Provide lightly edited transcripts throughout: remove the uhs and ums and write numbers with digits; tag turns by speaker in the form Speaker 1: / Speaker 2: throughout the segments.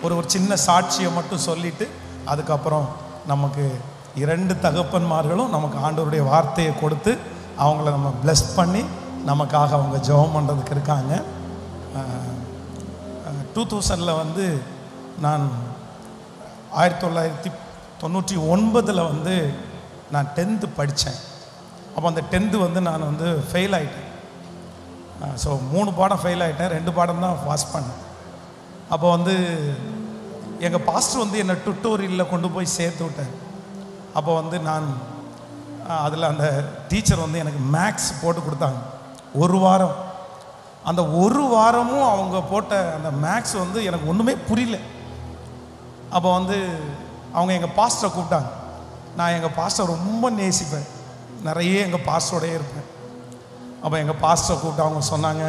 Speaker 1: ஒரு சின்ன சாட்சியை மட்டும் சொல்லிட்டு அதுக்கப்புறம் நமக்கு 2 தகப்பன்மார்களும் நமக்கு ஆண்டவருடைய வார்த்தையை கொடுத்து அவங்கள நம்ம பிளஸ் பண்ணி நமக்காக அவங்க ஜெபம் பண்ணுறதுக்கு இருக்காங்க. 2000 வந்து நான் 1999 வந்து நான் 10th படித்தேன். அப்போ அந்த 10th வந்து நான் வந்து ஃபெயில் ஆகிட்டேன். ஸோ 3 பாடம் ஃபெயில் ஆகிட்டேன், 2 பாடம் தான் பாஸ் பண்ணேன். அப்போ வந்து எங்கள் பாஸ்டர் வந்து என்னை டுட்டோரியலில் கொண்டு போய் சேர்த்து விட்டார். அப்போ வந்து நான் அதில் அந்த டீச்சர் வந்து எனக்கு மேக்ஸ் போட்டு கொடுத்தாங்க. 1 வாரம், அந்த 1 வாரமும் அவங்க போட்ட அந்த மேக்ஸ் வந்து எனக்கு ஒன்றுமே புரியல. அப்போ வந்து அவங்க எங்கள் பாஸ்டரை கூப்பிட்டாங்க. நான் எங்கள் பாஸ்டரை ரொம்ப நேசிப்பேன், நிறைய எங்கள் பாஸ்டரோடய இருப்பேன். அப்போ எங்கள் பாஸ்டரை கூப்பிட்டு அவங்க சொன்னாங்க,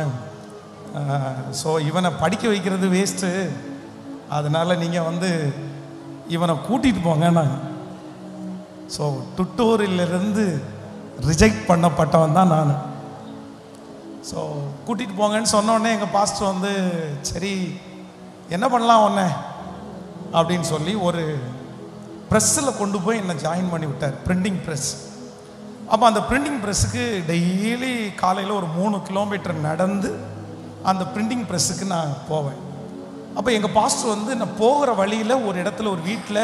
Speaker 1: ஸோ இவனை படிக்க வைக்கிறது வேஸ்ட்டு, அதனால் நீங்கள் வந்து இவனை கூட்டிகிட்டு போங்க. நாங்கள் ஸோ டுட்டோரியலிருந்து ரிஜெக்ட் பண்ணப்பட்டவன் தான் நான். ஸோ கூட்டிகிட்டு போங்கன்னு சொன்னோடனே எங்கள் பாஸ்டர் வந்து சரி என்ன பண்ணலாம் உடனே அப்படின்னு சொல்லி ஒரு ப்ரெஸ்ஸில் கொண்டு போய் என்னை ஜாயின் பண்ணி விட்டார், பிரிண்டிங் ப்ரெஸ். அப்போ அந்த பிரிண்டிங் ப்ரெஸ்ஸுக்கு டெய்லி காலையில் ஒரு 3 கிலோமீட்டர் நடந்து அந்த பிரிண்டிங் ப்ரெஸ்ஸுக்கு நான் போவேன். அப்போ எங்கள் பாஸ்டர் வந்து நான் போகிற வழியில் ஒரு இடத்துல ஒரு வீட்டில்,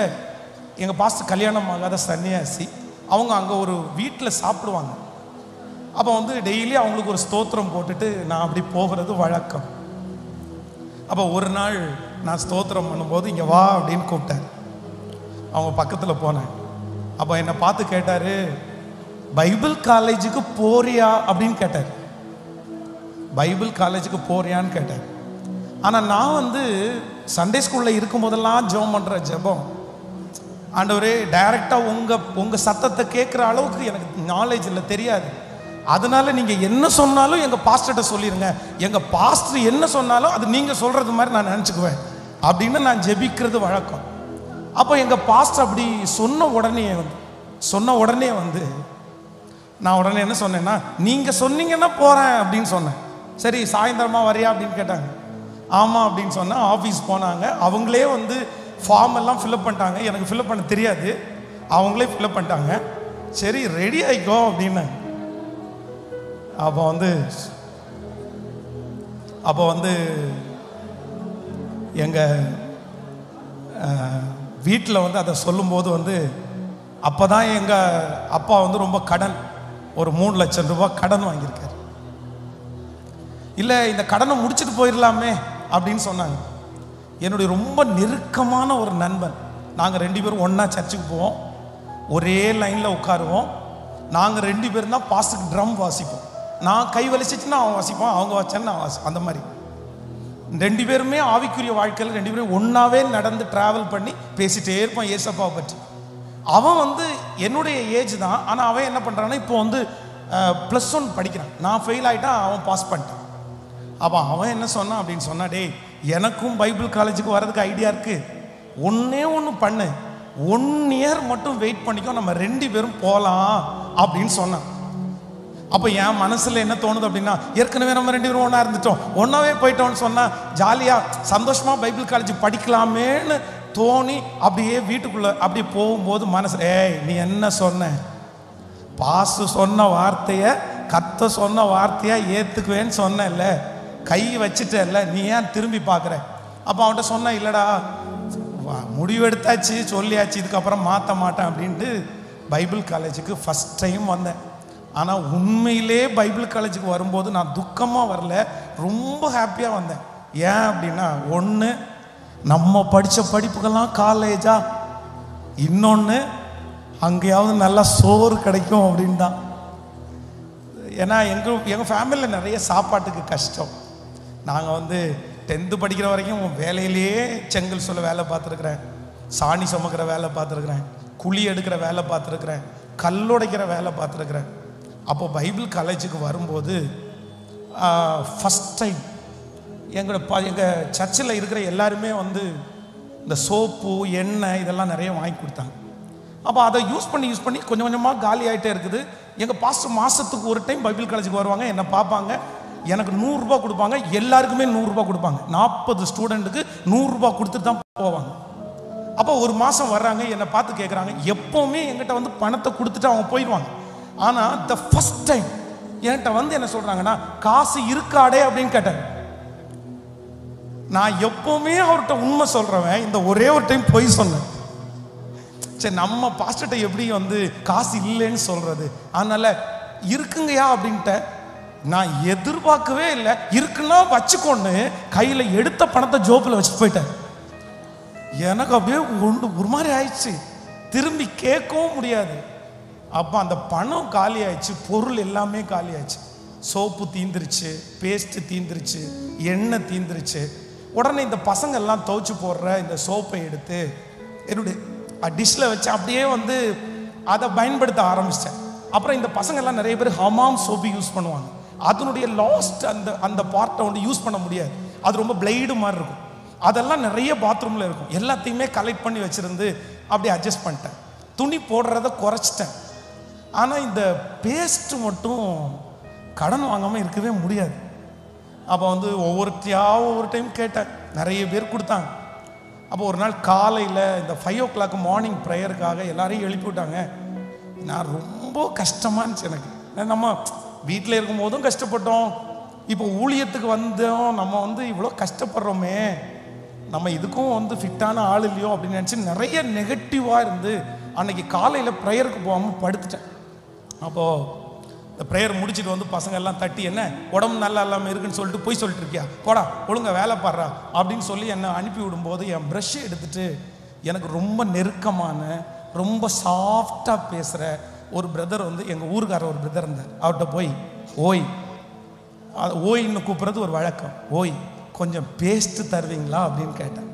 Speaker 1: எங்கள் பாஸ்டர் கல்யாணம் ஆகாத சன்னியாசி, அவங்க அங்கே ஒரு வீட்டில் சாப்பிடுவாங்க. அப்போ வந்து டெய்லி அவங்களுக்கு ஒரு ஸ்தோத்திரம் போட்டுட்டு நான் அப்படி போகிறது வழக்கம். அப்போ ஒரு நாள் நான் ஸ்தோத்திரம் பண்ணும்போது இங்கே வா அப்படின்னு கூப்பிட்டார். அவங்க பக்கத்தில் போனேன். அப்போ என்னை பார்த்து கேட்டார், பைபிள் காலேஜுக்கு போறியா அப்படின்னு கேட்டார். பைபிள் காலேஜுக்கு போறியான்னு கேட்டார். ஆனால் நான் வந்து சண்டே ஸ்கூலில் இருக்கும் போதெல்லாம் ஜெபம் பண்ணுற ஜெபம், ஆண்டவரே டைரெக்டாக உங்கள் சத்தத்தை கேட்குற அளவுக்கு எனக்கு நாலேஜ் இல்லை, தெரியாது. அதனால நீங்கள் என்ன சொன்னாலும் எங்கள் பாஸ்டர்கிட்ட சொல்லிடுங்க, எங்கள் பாஸ்டர் என்ன சொன்னாலும் அது நீங்கள் சொல்கிறது மாதிரி நான் நினச்சிக்குவேன் அப்படின்னு நான் ஜெபிக்கிறது வழக்கம். அப்போ எங்கள் பாஸ்டர் அப்படி சொன்ன உடனே வந்து நான் உடனே என்ன சொன்னேன்னா, நீங்கள் சொன்னீங்கன்னா போகிறேன் அப்படின்னு சொன்னேன். சரி சாயந்தரமாக வரியா அப்படின்னு கேட்டாங்க. ஆமாம் அப்படின்னு சொன்னேன். ஆஃபீஸ் போனாங்க. அவங்களே வந்து ஃபார்ம் எல்லாம் ஃபில்அப் பண்ணிட்டாங்க. எனக்கு ஃபில்அப் பண்ண தெரியாது, அவங்களே ஃபில்அப் பண்ணிட்டாங்க. சரி ரெடி ஆகிக்கோ அப்படின்னு. அப்போ வந்து எங்கள் வீட்டில் வந்து அதை சொல்லும்போது வந்து அப்போ தான் எங்கள் அப்பா வந்து ரொம்ப கடன், ஒரு 3 லட்சம் ரூபாய் கடன் வாங்கியிருக்காரு. இல்லை இந்த கடனை முடிச்சுட்டு போயிடலாமே அப்படின்னு சொன்னாங்க. என்னுடைய ரொம்ப நெருக்கமான ஒரு நண்பன், நாங்கள் 2 பேரும் ஒன்றா சர்ச்சுக்கு போவோம், ஒரே லைனில் உட்காருவோம். நாங்கள் 2 பேரும் தான் பாஸ்டருக்கு ட்ரம் வாசிப்போம். நான் கை வலிச்சிச்சுன்னா அவன் வாசிப்பான், அவங்க வச்சேன்னு நான் வாசிப்பேன். அந்த மாதிரி 2 பேருமே ஆவிக்குரிய வாழ்க்கையில் 2 பேரும் ஒன்றாவே நடந்து ட்ராவல் பண்ணி பேசிகிட்டே இருப்பான் ஏசப்பாவை பற்றி. அவன் வந்து என்னுடைய ஏஜ் தான், ஆனால் அவன் என்ன பண்ணுறான்னா இப்போ வந்து +1 படிக்கிறான். நான் ஃபெயில் ஆகிட்டான், அவன் பாஸ் பண்ணிட்டான். அப்போ அவன் என்ன சொன்னான் அப்படின்னு சொன்னா, டேய் எனக்கும் பைபிள் காலேஜுக்கு வர்றதுக்கு ஐடியா இருக்குது, ஒன்றே ஒன்று பண்ணு, 1 இயர் மட்டும் வெயிட் பண்ணிக்கோ, நம்ம 2 பேரும் போகலாம் அப்படின்னு சொன்னான். அப்போ என் மனசில் என்ன தோணுது அப்படின்னா, ஏற்கனவே நம்ம 2 பேரும் ஒன்றா இருந்துட்டோம், ஒன்றாவே போயிட்டோம்னு சொன்னால் ஜாலியாக சந்தோஷமாக பைபிள் காலேஜ் படிக்கலாமேன்னு தோணி அப்படியே வீட்டுக்குள்ளே அப்படி போகும்போது மனசு, ஏய் நீ என்ன சொன்ன, பாசு சொன்ன வார்த்தையை கத்த சொன்ன வார்த்தையாக ஏற்றுக்குவேன்னு சொன்னேன்ல, கை வச்சுட்டேல்ல, நீ ஏன் திரும்பி பார்க்குற? அப்போ அவன்கிட்ட சொன்ன, இல்லைடா முடிவெடுத்தாச்சு, சொல்லியாச்சு, இதுக்கப்புறம் மாற்ற மாட்டேன் அப்படின்ட்டு பைபிள் காலேஜுக்கு ஃபஸ்ட் டைம் வந்தேன். ஆனால் உண்மையிலே பைபிள் காலேஜுக்கு வரும்போது நான் துக்கமாக வரல, ரொம்ப ஹாப்பியாக வந்தேன். ஏன் அப்படின்னா, ஒன்று நம்ம படித்த படிப்புக்கெல்லாம் காலேஜா, இன்னொன்று அங்கேயாவது நல்லா சோறு கிடைக்கும் அப்படின்னு தான். ஏன்னா எங்கள் ஃபேமிலியில் நிறைய சாப்பாட்டுக்கு கஷ்டம். நாங்கள் வந்து 10th படிக்கிற வரைக்கும் வேலையிலேயே செங்கல் சொல்ல வேலை பார்த்துருக்குறேன், சாணி சுமக்கிற வேலை பார்த்துருக்குறேன், குழி எடுக்கிற வேலை பார்த்துருக்குறேன், கல்லுடைக்கிற வேலை பார்த்துருக்குறேன். அப்போது பைபிள் காலேஜுக்கு வரும்போது ஃபஸ்ட் டைம் எங்கள் சர்ச்சில் இருக்கிற எல்லாருமே வந்து இந்த சோப்பு எண்ணெய் இதெல்லாம் நிறைய வாங்கி கொடுத்தாங்க. அப்போ அதை யூஸ் பண்ணி கொஞ்சம் கொஞ்சமாக காலி ஆகிட்டே இருக்குது. எங்கள் பாஸ்டர் மாதத்துக்கு ஒரு டைம் பைபிள் காலேஜுக்கு வருவாங்க, என்னை பார்ப்பாங்க, எனக்கு 100 ரூபாய் கொடுப்பாங்க, எல்லாருக்குமே 100 ரூபாய் கொடுப்பாங்க. 40 ஸ்டூடெண்ட்டுக்கு 100 ரூபாய் கொடுத்துட்டு தான் போவாங்க. அப்போ ஒரு மாதம் வர்றாங்க, என்னை பார்த்து கேட்குறாங்க. எப்போவுமே என்கிட்ட வந்து பணத்தை கொடுத்துட்டு அவங்க போயிடுவாங்க. ஆனால் த ஃபர்ஸ்ட் டைம் என்கிட்ட வந்து என்ன சொல்கிறாங்கன்னா, காசு இருக்காடே அப்படின்னு கேட்டாங்க. நான் எப்போவுமே அவர்கிட்ட உண்மை சொல்கிறவன், இந்த ஒரே ஒரு டைம் பொய் சொன்னேன். சரி, நம்ம பாஸ்டர்கிட்ட எப்படி வந்து காசு இல்லைன்னு சொல்கிறது, அதனால் இருக்குங்கய்யா அப்படின்ட்டு. நான் எதிர்பார்க்கவே இல்லை. இருக்குன்னா வச்சுக்கொண்டு கையில் எடுத்த பணத்தை ஜோப்பில் வச்சுட்டு போயிட்டேன். எனக்கு அப்படியே ஒரு மாதிரி ஆயிடுச்சு. திரும்பி கேட்கவும் முடியாது. அப்போ அந்த பணம் காலி ஆயிடுச்சு, பொருள் எல்லாமே காலி ஆயிடுச்சு. சோப்பு தீந்துருச்சு, பேஸ்ட்டு தீந்துருச்சு, எண்ணெய் தீந்துருச்சு. உடனே இந்த பசங்க எல்லாம் துவைச்சு போடுற இந்த சோப்பை எடுத்து என்னுடைய டிஷ்ஷில் வச்சு அப்படியே வந்து அதை பயன்படுத்த ஆரம்பிச்சிட்டேன். அப்புறம் இந்த பசங்கள்லாம் நிறைய பேர் ஹமாம் சோப்பு யூஸ் பண்ணுவாங்க. அதனுடைய லாஸ்ட் அந்த பார்ட்டை வந்து யூஸ் பண்ண முடியாது, அது ரொம்ப பிளேடு மாதிரி இருக்கும். அதெல்லாம் நிறைய பாத்ரூமில் இருக்கும். எல்லாத்தையுமே கலெக்ட் பண்ணி வச்சுருந்து அப்படியே அட்ஜஸ்ட் பண்ணிட்டேன். துணி போடுறத குறைச்சிட்டேன். ஆனால் இந்த பேஸ்ட்டு மட்டும் கடன் வாங்காமல் இருக்கவே முடியாது. அப்போ வந்து ஒவ்வொரு டைம் கேட்டேன், நிறைய பேர் கொடுத்தாங்க. அப்போ ஒரு நாள் காலையில் இந்த 5 o'clock மார்னிங் ப்ரேயருக்காக எல்லாரையும் எழுப்பி விட்டாங்க. நான் ரொம்ப கஷ்டமாக இருந்துச்சு எனக்கு. நம்ம வீட்டில் இருக்கும்போதும் கஷ்டப்பட்டோம், இப்போ ஊழியத்துக்கு வந்தோம், நம்ம வந்து இவ்வளோ கஷ்டப்படுறோமே, நம்ம இதுக்கும் வந்து ஃபிட்டான ஆள் இல்லையோ அப்படின்னு நினச்சி நிறைய நெகட்டிவாக இருந்து அன்னைக்கு காலையில் ப்ரேயருக்கு போகாமல் படுத்துட்டேன். அப்போது இந்த ப்ரேயர் முடிச்சுட்டு வந்து பசங்க எல்லாம் தட்டி, என்ன உடம்பு நல்லா இல்லாமல் இருக்குன்னு சொல்லிட்டு போய் சொல்லிட்டு இருக்கியா, போடா ஒழுங்கா வேலை பாடுறா அப்படின்னு சொல்லி என்னை அனுப்பி விடும்போது என் ப்ரஷ்ஷை எடுத்துட்டு எனக்கு ரொம்ப நெருக்கமான, ரொம்ப சாஃப்டாக பேசுகிற ஒரு பிரதர் வந்து, எங்கள் ஊருக்கார ஒரு பிரதர் இருந்தார். அவர்கிட்ட போய் ஓய்ன்னு கூப்பிட்றது ஒரு வழக்கம். ஓய் கொஞ்சம் பேஸ்ட்டு தருவீங்களா அப்படின்னு கேட்டேன்.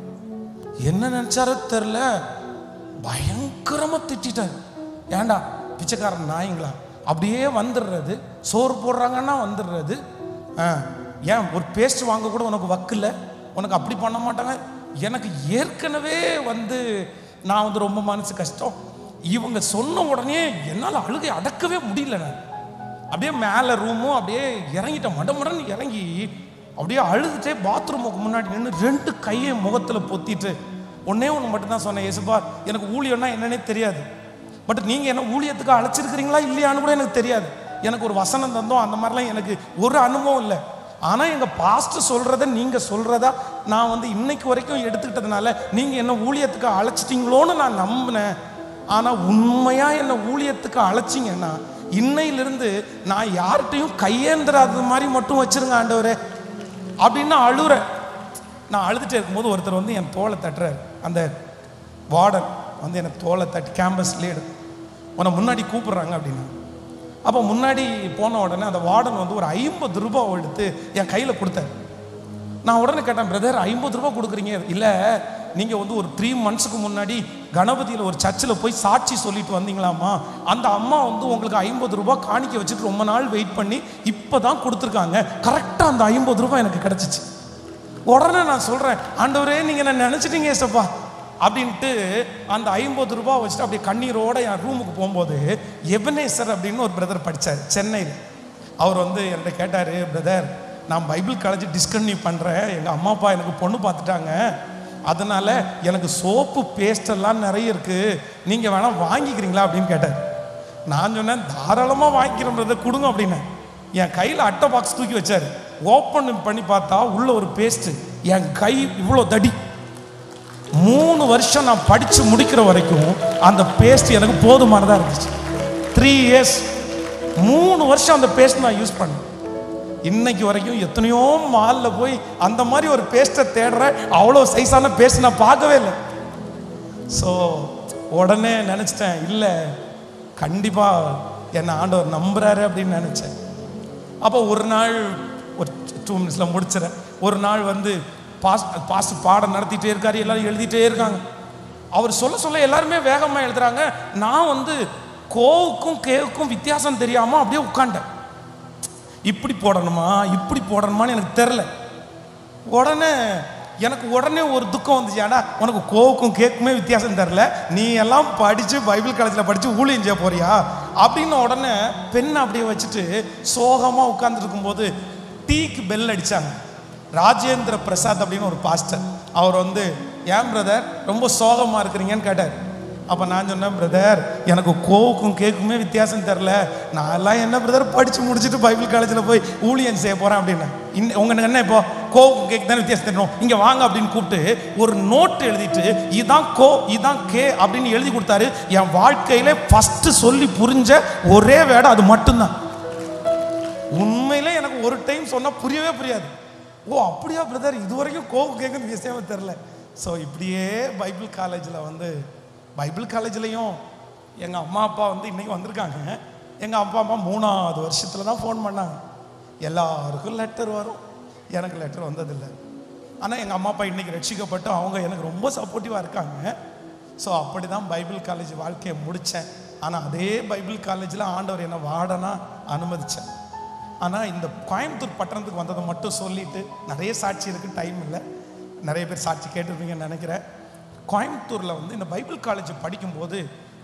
Speaker 1: என்ன நினச்சாரோ தெரில, பயங்கரமாக திட்டார். ஏண்டா பிச்சைக்காரன் நாய்ங்களா, அப்படியே வந்துடுறது, சோறு போடுறாங்கன்னா வந்துடுறது, ஏன் ஒரு பேஸ்ட் வாங்க கூட உனக்கு வக்கில்ல, உனக்கு அப்படி பண்ண மாட்டாங்க. எனக்கு ஏற்கனவே வந்து நான் வந்து ரொம்ப மனசு கஷ்டம். இவங்க சொன்ன உடனே என்னால் அழுகை அடக்கவே முடியல. நான் அப்படியே மேலே ரூமும் அப்படியே இறங்கிட்டேன், மடமடன்னு இறங்கி அப்படியே அழுதுட்டே பாத்ரூமுக்கு முன்னாடி நின்று 2 கையை முகத்தில் பொத்திட்டு ஒன்னே ஒன்று மட்டும்தான் சொன்னேன், ஏசுப்பா எனக்கு ஊழியம்னா என்னன்னே தெரியாது, பட் நீங்கள் என்ன ஊழியத்துக்கு அழைச்சிருக்கிறீங்களா இல்லையான்னு கூட எனக்கு தெரியாது. எனக்கு ஒரு வசனம் தந்தோம், அந்த மாதிரிலாம் எனக்கு ஒரு அனுபவம் இல்லை. ஆனால் எங்கள் பாஸ்டர் சொல்கிறத நீங்கள் சொல்கிறதா நான் வந்து இன்னைக்கு வரைக்கும் எடுத்துக்கிட்டதுனால நீங்கள் என்ன ஊழியத்துக்கு அழைச்சிட்டிங்களோன்னு நான் நம்பினேன். ஆனால் உண்மையாக என்ன ஊழியத்துக்கு அழைச்சிங்கன்னா இன்னையிலிருந்து நான் யார்கிட்டையும் கையேந்திராத மாதிரி மட்டும் வச்சிருங்க ஆண்டவரே அப்படின்னு அழுறேன். நான் அழுதுகிட்டே இருக்கும்போது ஒருத்தர் வந்து என் தோலை தட்டுறாரு. அந்த வார்டன் வந்து எனக்கு தோலை தட்டி, கேம்பஸ் லீடு உன்னை முன்னாடி கூப்பிட்றாங்க அப்படின்னா. அப்போ முன்னாடி போன உடனே அந்த வார்டன் வந்து ஒரு 50 ரூபாய் எடுத்து என் கையில் கொடுத்தாரு. நான் உடனே கேட்டேன், பிரதர் 50 ரூபாய் கொடுக்குறீங்க? இல்லை, நீங்கள் வந்து ஒரு 3 monthsக்கு முன்னாடி கணபதியில் ஒரு சர்ச்சில் போய் சாட்சி சொல்லிட்டு வந்தீங்களாமா, அந்த அம்மா வந்து உங்களுக்கு 50 ரூபாய் காணிக்க வச்சுட்டு ரொம்ப நாள் வெயிட் பண்ணி இப்போ தான் கொடுத்துருக்காங்க, கரெக்டாக அந்த 50 ரூபாய் எனக்கு கிடச்சிச்சு. உடனே நான் சொல்கிறேன், ஆண்டவரே நீங்கள் என்ன நினச்சிட்டீங்க ஏசப்பா அப்படின்ட்டு அந்த 50 ரூபாய் வச்சுட்டு அப்படியே கண்ணீரோட என் ரூமுக்கு போகும்போது எபனேசர் அப்படின்னு ஒரு பிரதர் படித்தார் சென்னையில். அவர் வந்து என்கிட்ட கேட்டார், பிரதர் நான் பைபிள் காலேஜ் டிஸ்கன்டினியூ பண்ணுறேன், எங்கள் அம்மா அப்பா எனக்கு பொண்ணு பார்த்துட்டாங்க, அதனால் எனக்கு சோப்பு பேஸ்டெல்லாம் நிறைய இருக்குது, நீங்கள் வேணால் வாங்கிக்கிறீங்களா அப்படின்னு கேட்டார். நான் சொன்னேன், தாராளமாக வாங்கிக்கிறேன் பிரதர், கொடுங்க அப்படின்னேன். என் கையில் அட்டை பாக்ஸ் தூக்கி வச்சார். ஓப்பன் பண்ணி பார்த்தா உள்ள ஒரு பேஸ்ட்டு, என் கை இவ்வளோ தடி. 3 வருஷம் நான் படித்து முடிக்கிற வரைக்கும் அந்த பேஸ்ட் எனக்கு போதுமானதாக இருந்துச்சு. 3 years 3 வருஷம் அந்த பேஸ்ட் நான் யூஸ் பண்ணேன். இன்னைக்கு வரைக்கும் எத்தனையோ மாலில் போய் அந்த மாதிரி ஒரு பேஸ்ட்டை தேடுறேன், அவ்வளோ சைஸான பேஸ்ட் நான் பார்க்கவே இல்லை. ஸோ உடனே நினச்சிட்டேன், இல்லை கண்டிப்பாக என்னை ஆண்டவர் நம்புறாரு அப்படின்னு நினச்சேன். அப்போ ஒரு நாள் ஒரு 2 minutesல முடிச்சிடறேன். ஒரு நாள் வந்து பாஸ்ட் பாடம் நடத்திட்டே இருக்காரு, எல்லாரும் எழுதிட்டே இருக்காங்க. அவர் சொல்ல சொல்ல எல்லாருமே வேகமாக எழுதுறாங்க. நான் வந்து கோவுக்கும் கேவுக்கும் வித்தியாசம் தெரியாமல் அப்படியே உட்காண்டேன். இப்படி போடணுமா இப்படி போடணுமான்னு எனக்கு தெரில. எனக்கு உடனே ஒரு துக்கம் வந்துச்சு, ஏன்னா உனக்கு கோவுக்கும் கேக்குமே வித்தியாசம் தெரில, நீ எல்லாம் படித்து பைபிள் காலேஜில் படித்து ஊழியம் செய்ய போறியா அப்படின்னு உடனே பெண்ணை அப்படியே வச்சுட்டு சோகமாக உட்காந்துட்டு இருக்கும்போது டீக்கு பெல் அடித்தாங்க. ராஜேந்திர பிரசாத் அப்படின்னு ஒரு பாஸ்டர், அவர் வந்து ஏன் பிரதர் ரொம்ப சோகமாக இருக்கிறீங்கன்னு கேட்டார். அப்போ நான் சொன்னேன், பிரதர் எனக்கு கோவுக்கும் கேக்குமே வித்தியாசம் தெரில, நான் எல்லாம் என்ன பிரதர் படித்து முடிச்சுட்டு பைபிள் காலேஜில் போய் ஊழியம் செய்ய போகிறேன் அப்படின்னு. உங்களுக்கு என்ன இப்போ கோவுக்கும் கேக்கு தானே வித்தியாசம் தெரியணும், இங்கே வாங்க அப்படின்னு கூப்பிட்டு ஒரு நோட்டு எழுதிட்டு இதான் கோ இதான் கே அப்படின்னு எழுதி கொடுத்தாரு. என் வாழ்க்கையில ஃபஸ்ட்டு சொல்லி புரிஞ்ச ஒரே வேடை அது மட்டும்தான். உண்மையிலே எனக்கு ஒரு டைம் சொன்னால் புரியவே புரியாது. ஓ அப்படியா பிரதர், இது வரைக்கும் கோவு கேட்குன்னு விஷயமே தெரில. ஸோ இப்படியே பைபிள் காலேஜில் வந்து பைபிள் காலேஜ்லேயும் எங்கள் அம்மா அப்பா வந்து இன்றைக்கி வந்திருக்காங்க. எங்கள் அப்பா அம்மா 3வது வருஷத்தில் தான் ஃபோன் பண்ணாங்க. எல்லாருக்கும் லெட்டர் வரும், எனக்கு லெட்டர் வந்ததில்லை. ஆனால் எங்கள் அம்மா அப்பா இன்றைக்கி ரட்சிக்கப்பட்டு அவங்க எனக்கு ரொம்ப சப்போர்ட்டிவாக இருக்காங்க. ஸோ அப்படி தான் பைபிள் காலேஜ் வாழ்க்கையை முடித்தேன். ஆனால் அதே பைபிள் காலேஜில் ஆண்டவர் என்னை வார்டனா அனுமதித்தேன். ஆனால் இந்த கோயம்புத்தூர் பட்டணத்துக்கு வந்ததை மட்டும் சொல்லிவிட்டு, நிறைய சாட்சி இருக்குது, டைம் இல்லை, நிறைய பேர் சாட்சி கேட்டிருப்பீங்கன்னு நினைக்கிறேன். கோயம்புத்தூரில் வந்து இந்த பைபிள் காலேஜ் படிக்கும்போது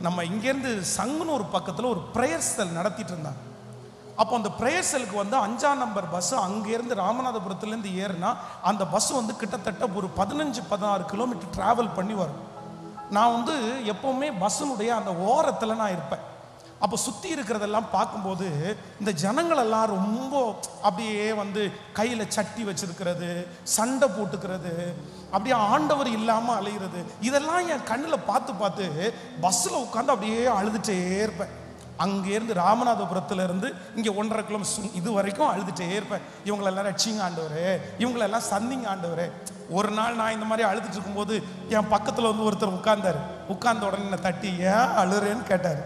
Speaker 1: நம்ம இங்கேருந்து சங்குனூர் பக்கத்தில் ஒரு ப்ரேயர் செல் நடத்திட்டு இருந்தாங்க. அப்போ அந்த ப்ரேயர் செலுக்கு வந்து 5ஆம் நம்பர் பஸ்ஸு அங்கேருந்து ராமநாதபுரத்துலேருந்து ஏறுனா அந்த பஸ் வந்து கிட்டத்தட்ட ஒரு 15-16 கிலோமீட்டர் ட்ராவல் பண்ணி வரும். நான் வந்து எப்போவுமே பஸ்ஸுனுடைய அந்த ஓரத்தில் நான் இருப்பேன். அப்போ சுற்றி இருக்கிறதெல்லாம் பார்க்கும்போது இந்த ஜனங்களெல்லாம் ரொம்ப அப்படியே வந்து கையில் சட்டி வச்சிருக்கிறது, சண்டை போட்டுக்கிறது, அப்படியே ஆண்டவர் இல்லாமல் அலைகிறது, இதெல்லாம் என் கண்ணில் பார்த்து பார்த்து பஸ்ஸில் உட்காந்து அப்படியே அழுதுகிட்டே இருப்பேன். அங்கேருந்து ராமநாதபுரத்துலேருந்து இங்கே 1.5 கிலோமீட்டர் இது வரைக்கும் அழுதுகிட்டே இருப்பேன். இவங்களெல்லாம் ரட்சிங்க ஆண்டவரே, இவங்களெல்லாம் சந்திங்க ஆண்டவரே. ஒரு நாள் நான் இந்த மாதிரி அழுதுட்டு இருக்கும்போது என் பக்கத்தில் வந்து ஒருத்தர் உட்கார்ந்தார். உட்கார்ந்த உடனே என்னை தட்டி ஏன் அழுறேன்னு கேட்டார்.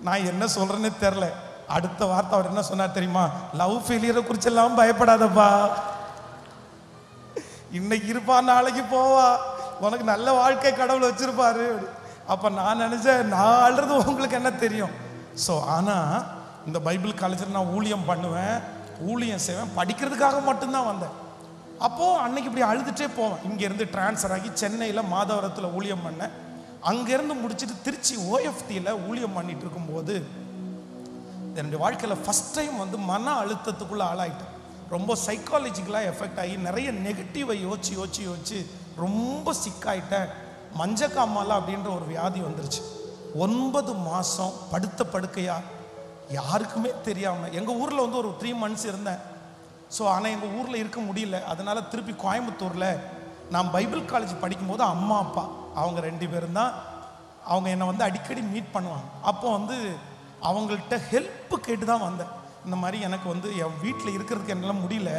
Speaker 1: நான் என்ன சொல்கிறேன்னே தெரில. அடுத்த வார்த்தை அவர் என்ன சொன்னார் தெரியுமா? லவ் ஃபெயிலியரை குறிச்செல்லாம் பயப்படாதப்பா, இன்னைக்கு இருப்பா நாளைக்கு போவா, உனக்கு நல்ல வாழ்க்கை கடவுள் வச்சிருப்பாரு. அப்போ நான் நினச்சேன், நான் அழுறது உங்களுக்கு என்ன தெரியும். ஸோ ஆனால் இந்த பைபிள் காலேஜில் நான் ஊழியம் பண்ணுவேன், ஊழியம் செய்வேன், படிக்கிறதுக்காக மட்டும்தான் வந்தேன். அப்போது அன்னைக்கு இப்படி அழுதுகிட்டே போவேன். இங்கேருந்து டிரான்ஸ்ஃபர் ஆகி சென்னையில் மாதவரத்தில் ஊழியம் பண்ணேன். அங்கேருந்து முடிச்சுட்டு திருச்சி OFTயில் ஊழியம் பண்ணிட்டு இருக்கும்போது என்னுடைய வாழ்க்கையில் ஃபஸ்ட் டைம் வந்து மன அழுத்தத்துக்குள்ளே ஆளாயிட்டேன். ரொம்ப சைக்காலஜிக்கலாக எஃபெக்ட் ஆகி நிறைய நெகட்டிவை யோசிச்சு ரொம்ப சிக்காயிட்டேன். மஞ்சக்காமாலா அப்படின்ற ஒரு வியாதி வந்துருச்சு. 9 மாதம் படுத்த படுக்கையாக, யாருக்குமே தெரியாமல். எங்கள் ஊரில் வந்து ஒரு 3 months இருந்தேன். ஸோ ஆனால் எங்கள் ஊரில் இருக்க முடியல. அதனால் திருப்பி கோயம்புத்தூரில் நான் பைபிள் காலேஜ் படிக்கும்போது அம்மா அப்பா அவங்க 2 பேரும் தான், அவங்க என்னை வந்து அடிக்கடி மீட் பண்ணுவாங்க. அப்போ வந்து அவங்கள்ட்ட ஹெல்ப்பு கேட்டு தான் வந்தேன். இந்த மாதிரி எனக்கு வந்து என் வீட்டில் இருக்கிறதுக்கு என்னால் முடியல,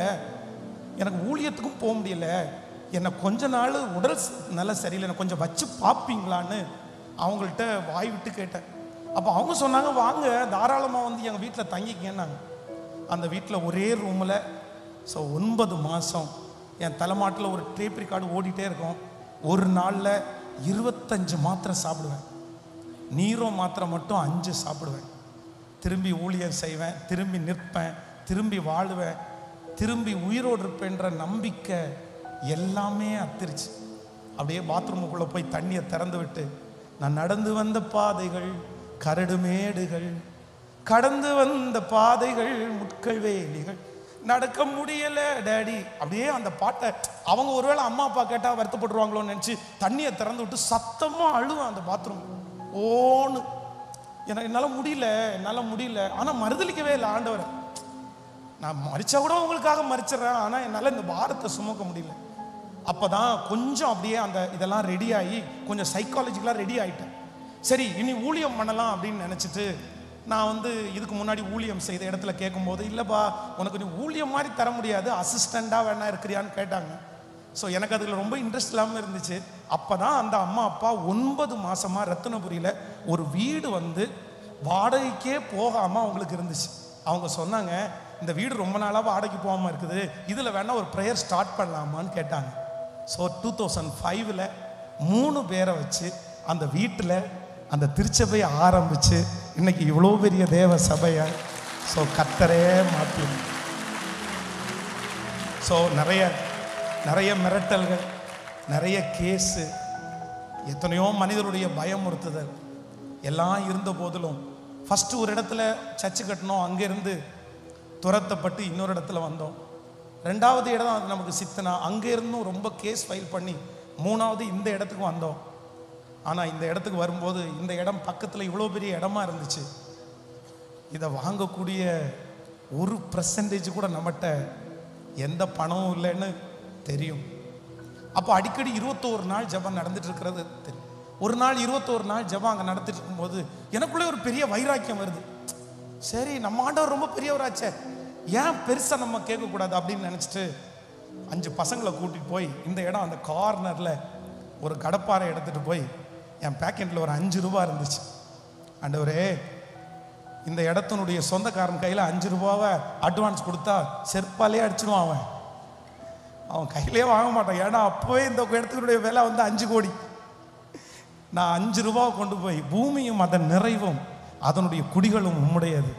Speaker 1: எனக்கு ஊழியத்துக்கும் போக முடியல, என்னை கொஞ்ச நாள் உடல் நல்லா சரியில்லை, எனக்கு கொஞ்சம் வச்சு பார்ப்பீங்களான்னு அவங்கள்ட்ட வாய் விட்டு கேட்டேன். அப்போ அவங்க சொன்னாங்க, வாங்க தாராளமாக வந்து எங்கள் வீட்டில் தங்கிக்கேன்னாங்க. அந்த வீட்டில் ஒரே ரூமில். ஸோ 9 மாதம் என் தலைமாட்டில் ஒரு டேப் ரெக்கார்டு ஓடிட்டே இருக்கும். ஒரு நாளில் 25 மாத்திரை சாப்பிடுவேன், நீரோ மாத்திரை மட்டும் 5 சாப்பிடுவேன். திரும்பி ஊழியம் செய்வேன், திரும்பி நிற்பேன், திரும்பி வாழுவேன், திரும்பி உயிரோடு இருப்பேன்ற நம்பிக்கை எல்லாமே அத்திருச்சு. அப்படியே பாத்ரூமுக்குள்ளே போய் தண்ணியை திறந்து விட்டு, நான் நடந்து வந்த பாதைகள் கரடு மேடுகள், கடந்து வந்த பாதைகள் முட்கள் வேலிகள், நடக்க முடியல டேடி. அப்படியே அந்த பாட்டை அவங்க ஒருவேளை அம்மா அப்பா கேட்டால் வருத்தப்படுவாங்களோன்னு நினச்சி தண்ணியை திறந்து விட்டு சத்தமாக அழுவேன் அந்த பாத்ரூம். ஓன்னு என்னால் முடியல. ஆனால் மறுதளிக்கவே இல்லை ஆண்டவரை. நான் மறிச்சா கூட உங்களுக்காக மறிச்சிடறேன், ஆனால் என்னால் இந்த பாரத்தை சுமக்க முடியல. அப்போ தான் கொஞ்சம் அப்படியே அந்த இதெல்லாம் ரெடி ஆகி கொஞ்சம் சைக்காலஜிக்கலாக ரெடி ஆகிட்டேன். சரி இனி ஊழியம் பண்ணலாம் அப்படின்னு நினச்சிட்டு நான் வந்து இதுக்கு முன்னாடி ஊழியம் செய்த இடத்துல கேட்கும்போது, இல்லைப்பா உனக்கு நீ ஊழியம் மாதிரி தர முடியாது, அசிஸ்டண்ட்டாக வேணா இருக்கிறியான்னு கேட்டாங்க. ஸோ எனக்கு அதில் ரொம்ப இன்ட்ரெஸ்ட் இல்லாமல் இருந்துச்சு. அப்போ தான் அந்த அம்மா அப்பா 9 மாதமாக ரத்தினபுரியில் ஒரு வீடு வந்து வாடகைக்கே போகாமல் அவங்களுக்கு இருந்துச்சு. அவங்க சொன்னாங்க, இந்த வீடு ரொம்ப நாளாக வாடகைக்கு போகாமல் இருக்குது, இதில் வேணா ஒரு ப்ரேயர் ஸ்டார்ட் பண்ணலாமான்னு கேட்டாங்க. ஸோ 2005 3 பேரை வச்சு அந்த வீட்டில் அந்த திருச்சபையை ஆரம்பித்து இன்னைக்கு இவ்வளோ பெரிய தேவ சபையை ஸோ கர்த்தரே மாற்றி. ஸோ நிறைய மிரட்டல்கள், நிறைய கேஸு, எத்தனையோ மனிதருடைய பயமுறுத்துதல் எல்லாம் இருந்த போதிலும் ஃபஸ்ட்டு ஒரு இடத்துல சர்ச்சு கட்டணும், அங்கேருந்து துரத்தப்பட்டு இன்னொரு இடத்துல வந்தோம். 2வது இடம் அது நமக்கு சித்தனா. அங்கே இருந்தும் ரொம்ப கேஸ் ஃபைல் பண்ணி 3வது இந்த இடத்துக்கு வந்தோம். ஆனால் இந்த இடத்துக்கு வரும்போது இந்த இடம் பக்கத்தில் இவ்வளோ பெரிய இடமா இருந்துச்சு. இதை வாங்கக்கூடிய 1% கூட நம்மகிட்ட எந்த பணமும் இல்லைன்னு தெரியும். அப்போ அடிக்கடி 21 நாள் ஜெபம் நடந்துட்டு இருக்கிறது தெரியும். ஒரு நாள் 21 நாள் ஜெபம் அங்கே நடத்திட்டு இருக்கும்போது எனக்குள்ளே ஒரு பெரிய வைராக்கியம் வருது. சரி, நம்ம ஆண்டவர் ரொம்ப பெரியவராச்சே, ஏன் பெருசாக நம்ம கேட்கக்கூடாது அப்படின்னு நினச்சிட்டு 5 பசங்களை கூட்டிகிட்டு போய் இந்த இடம் அந்த கார்னரில் ஒரு கடப்பாறை எடுத்துகிட்டு போய் என் பேக்கெட்டில் ஒரு 5 ரூபா இருந்துச்சு. ஆண்டவரே, இந்த இடத்தினுடைய சொந்தக்காரன் கையில் 5 ரூபாவை அட்வான்ஸ் கொடுத்தா செருப்பாலே அடிச்சிடுவான். அவன் கையிலே வாங்க மாட்டான். ஏன்னா அப்போவே இந்த இடத்துக்குடைய விலை வந்து 5 கோடி. நான் 5 ரூபாவை கொண்டு போய், பூமியும் அதன் நிறைவும் அதனுடைய குடிகளும் உம்முடையது.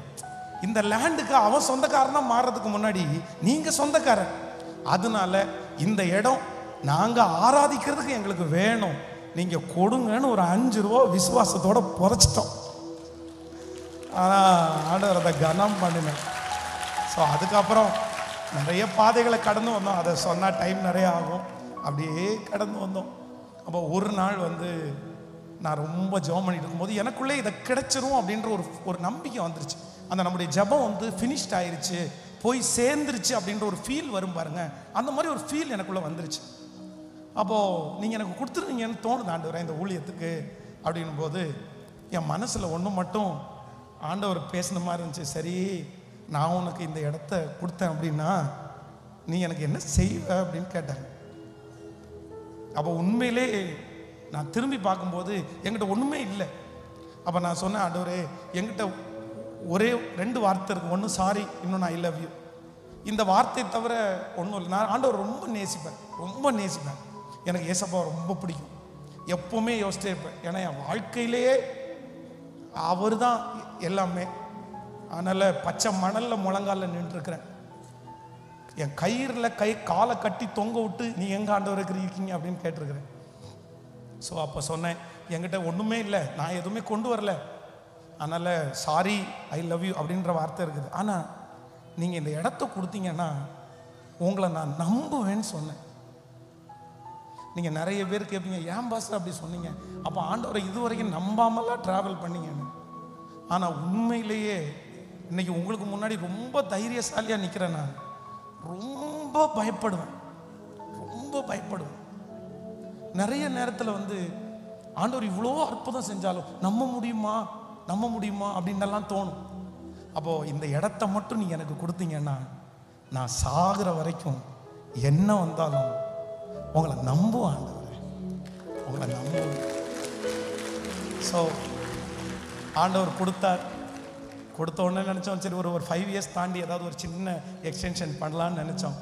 Speaker 1: இந்த லேண்டுக்கு அவன் சொந்தக்காரனா மாறுறதுக்கு முன்னாடி நீங்க சொந்தக்காரன். அதனால இந்த இடம் நாங்க ஆராதிக்கிறதுக்கு எங்களுக்கு வேணும், நீங்க கொடுங்கன்னு ஒரு 5 ரூபா விசுவாசத்தோட புதைச்சிட்டோம். ஆண்டவர் அதை கனம் பண்ணினேன். ஸோ அதுக்கப்புறம் நிறைய பாதைகளை கடந்து வந்தோம். அதை சொன்னால் டைம் நிறைய ஆகும். அப்படியே கடந்து வந்தோம். அப்போ ஒரு நாள் வந்து நான் ரொம்ப ஜெபம் பண்ணிட்டு இருக்கும்போது எனக்குள்ளே இதை கிடைச்சிரும் அப்படின்ற ஒரு நம்பிக்கை வந்துருச்சு. அந்த நம்முடைய ஜெபம் வந்து ஃபினிஷ்ட் ஆயிடுச்சு, போய் சேர்ந்துருச்சு அப்படின்ற ஒரு ஃபீல் வரும் பாருங்க. அந்த மாதிரி ஒரு ஃபீல் எனக்குள்ளே வந்துருச்சு. அப்போது நீங்கள் எனக்கு கொடுத்துருவீங்கன்னு தோணுது ஆண்டவரே இந்த ஊழியத்துக்கு அப்படின்னும் போது என் மனசில் ஒன்று மட்டும் ஆண்டவர் பேசின மாதிரி இருந்துச்சு. சரி, நான் உனக்கு இந்த இடத்த கொடுத்தேன் அப்படின்னா நீ எனக்கு என்ன செய்வ அப்படின்னு கேட்டாங்க. அப்போ உண்மையிலே நான் திரும்பி பார்க்கும்போது என்கிட்ட ஒன்றுமே இல்லை. அப்போ நான் சொன்னேன், ஆண்டவரே என்கிட்ட ஒரே 2 வார்த்தை இருக்குது. ஒன்று சாரி, இன்னொன்று ஐ லவ் யூ. இந்த வார்த்தை தவிர ஒன்றும் இல்லை. நான் ஆண்டவர் ரொம்ப நேசிப்பேன். எனக்கு ஏசப்பா ரொம்ப பிடிக்கும். எப்போவுமே யோசிச்சே இருப்பேன். ஏன்னா என் வாழ்க்கையிலேயே அவர் தான் எல்லாமே. அதனால் பச்சை மணலில் முழங்காலில் நின்றுருக்கிறேன். என் கயிறில் காலை கட்டி தொங்க விட்டு நீ எங்கே ஆண்டவர் இருக்கீங்க அப்படின்னு கேட்டிருக்கிறேன். ஸோ அப்போ சொன்னேன், என்கிட்ட ஒன்றுமே இல்லை, நான் எதுவுமே கொண்டு வரல, அதனால் சாரி ஐ லவ் யூ அப்படின்ற வார்த்தை இருக்குது. ஆனால் நீங்கள் இந்த இடத்த கொடுத்தீங்கன்னா உங்களை நான் நம்புவேன்னு சொன்னேன். நீங்கள் நிறைய பேர் கேட்பீங்க, ஏன் பாஸ்டர் அப்படி சொன்னீங்க? அப்போ ஆண்டவரை இதுவரைக்கும் நம்பாமலாம் ட்ராவல் பண்ணீங்கன்னு. ஆனால் உண்மையிலேயே இன்னைக்கு உங்களுக்கு முன்னாடி ரொம்ப தைரியசாலியாக நிற்கிறேன். நான் ரொம்ப பயப்படுவேன். நிறைய நேரத்தில் வந்து ஆண்டவர் இவ்வளோ அற்புதம் செஞ்சாலும் நம்ப முடியுமா அப்படின்னெல்லாம் தோணும். அப்போது இந்த இடத்த மட்டும் நீங்கள் எனக்கு கொடுத்தீங்கன்னா நான் சாகிற வரைக்கும் என்ன வந்தாலும் உங்களை நம்புவேன் ஆண்டவரே, உங்களை நம்புவேன். ஸோ ஆண்டவர் கொடுத்த உடனே நினச்சோம், சரி ஒரு 5 இயர்ஸ் தாண்டி ஏதாவது ஒரு சின்ன எக்ஸ்டென்ஷன் பண்ணலான்னு நினச்சோம்.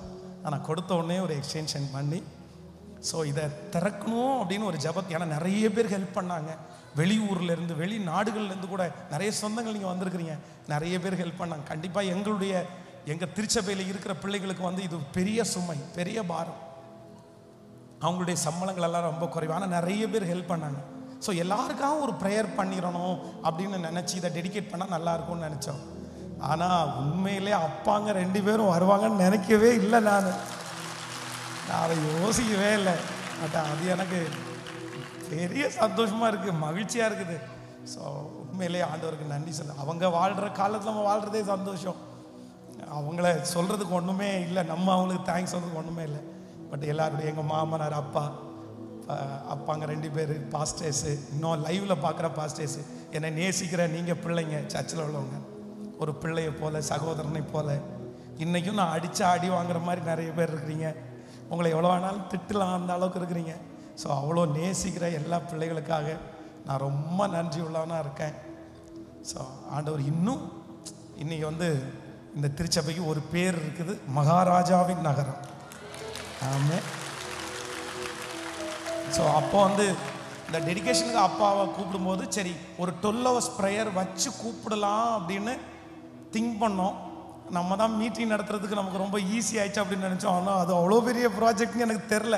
Speaker 1: ஆனால் கொடுத்த உடனே ஒரு எக்ஸ்டென்ஷன் பண்ணி ஸோ இதை திறக்கணும் அப்படின்னு ஒரு ஜபத். ஏன்னா நிறைய பேர் ஹெல்ப் பண்ணாங்க. வெளியூர்லேருந்து வெளிநாடுகள்லேருந்து கூட நிறைய சொந்தங்கள் நீங்கள் வந்திருக்கிறீங்க, நிறைய பேர் ஹெல்ப் பண்ணாங்க. கண்டிப்பாக எங்கள் திருச்சபையில் இருக்கிற பிள்ளைகளுக்கு வந்து இது பெரிய சுமை, பெரிய பாரம். அவங்களுடைய சம்பளங்கள் எல்லாம் ரொம்ப குறைவு. ஆனால் நிறைய பேர் ஹெல்ப் பண்ணாங்க. ஸோ எல்லாருக்காகவும் ஒரு ப்ரேயர் பண்ணிடணும் அப்படின்னு நினச்சி இதை டெடிகேட் பண்ணால் நல்லாயிருக்கும்னு நினச்சோம். ஆனால் உண்மையிலே அப்பாங்க 2 பேரும் வருவாங்கன்னு நினைக்கவே இல்லை. நான் அதை யோசிக்கவே இல்லை. பட் அது எனக்கு பெரிய சந்தோஷமாக இருக்குது, மகிழ்ச்சியாக இருக்குது. ஸோ உண்மையிலே ஆண்டவருக்கு நன்றி சொல்ல. அவங்க வாழ்கிற காலத்தில் நம்ம வாழ்கிறதே சந்தோஷம். அவங்கள சொல்கிறதுக்கு ஒன்றுமே இல்லை, நம்ம அவங்களுக்கு தேங்க்ஸ் சொல்கிறதுக்கு ஒன்றுமே இல்லை. பட் எல்லாருடைய எங்கள் மாமனார் அப்பாங்க 2 பேர் பாஸ்டர்ஸு, இன்னும் லைவில் பார்க்குற பாஸ்டர்ஸு, என்னை நேசிக்கிற நீங்கள் பிள்ளைங்க, சர்ச்சில் உள்ளவங்க, ஒரு பிள்ளையை போல் சகோதரனை போல் இன்றைக்கும் நான் அடி வாங்குற மாதிரி நிறைய பேர் இருக்கிறீங்க. உங்களை எவ்வளோ வேணாலும் திட்டலாம், அந்த அளவுக்கு இருக்கிறீங்க. ஸோ அவ்வளோ நேசிக்கிற எல்லா பிள்ளைகளுக்காக நான் ரொம்ப நன்றி உள்ளவனாக இருக்கேன். ஸோ ஆண்டவர் இன்னைக்கு வந்து இந்த திருச்சபைக்கு ஒரு பேர் இருக்குது, மகாராஜாவின் நகரம். ஆமாம். ஸோ அப்போ வந்து இந்த டெடிகேஷனுக்கு அப்பாவை கூப்பிடும்போது சரி ஒரு 12 hours ப்ரேயர் வச்சு கூப்பிடலாம் அப்படின்னு திங்க் பண்ணோம். நம்ம தான் மீட்டிங் நடத்துறதுக்கு நமக்கு ரொம்ப ஈஸி ஆயிடுச்சு அப்படின்னு நினச்சோம். ஆனால் அது அவ்வளோ பெரிய ப்ராஜெக்ட்னு எனக்கு தெரில.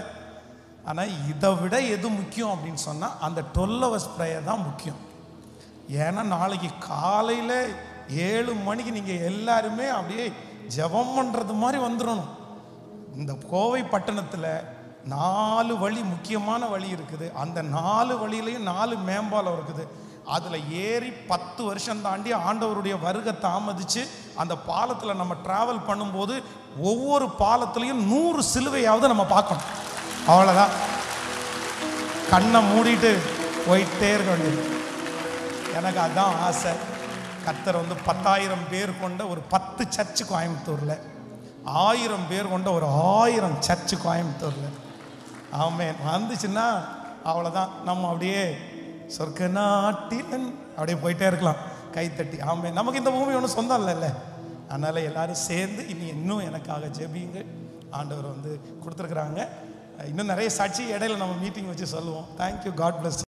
Speaker 1: ஆனால் இதை விட எது முக்கியம் அப்படின்னு சொன்னால் அந்த 12 hours ப்ரேயர் தான் முக்கியம். ஏன்னா நாளைக்கு காலையில் 7 மணிக்கு நீங்கள் எல்லாருமே அப்படியே ஜெபம் பண்ணுறது மாதிரி வந்துடணும். இந்த கோவை பட்டணத்தில் 4 வழி, முக்கியமான வழி இருக்குது. அந்த 4 வழியிலையும் 4 மேம்பாலம் இருக்குது. அதில் ஏறி 10 வருஷம் தாண்டி ஆண்டவருடைய வருகை தாமதிச்சு அந்த பாலத்தில் நம்ம ட்ராவல் பண்ணும்போது ஒவ்வொரு பாலத்துலேயும் 100 சிலுவையாவது நம்ம பார்க்கணும். அவ்வளோதான். கண்ணை மூடிட்டு போயிட்டே இருக்க வேண்டியது. எனக்கு அதுதான் ஆசை. கர்த்தர் வந்து 10,000 பேர் கொண்ட ஒரு 10 சர்ச்சு கோயம்புத்தூரில், 1000 பேர் கொண்ட ஒரு 1000 சர்ச்சு கோயம்புத்தூரில் ஆமென் வந்துச்சுன்னா அவ்வளோதான். நம்ம அப்படியே சொர்க்க நாட்டிலன் அப்படியே போயிட்டே இருக்கலாம் கைத்தட்டி. ஆமென். நமக்கு இந்த பூமி ஒன்றும் சொந்தம் இல்லைல்ல. அதனால் எல்லாரும் சேர்ந்து இன்னும் எனக்காக ஜெபிங்க. ஆண்டவர் வந்து கொடுத்துருக்குறாங்க. இன்னும் நிறைய சாட்சி இடையில நம்ம மீட்டிங் வச்சு சொல்லுவோம். தேங்க்யூ. God plus.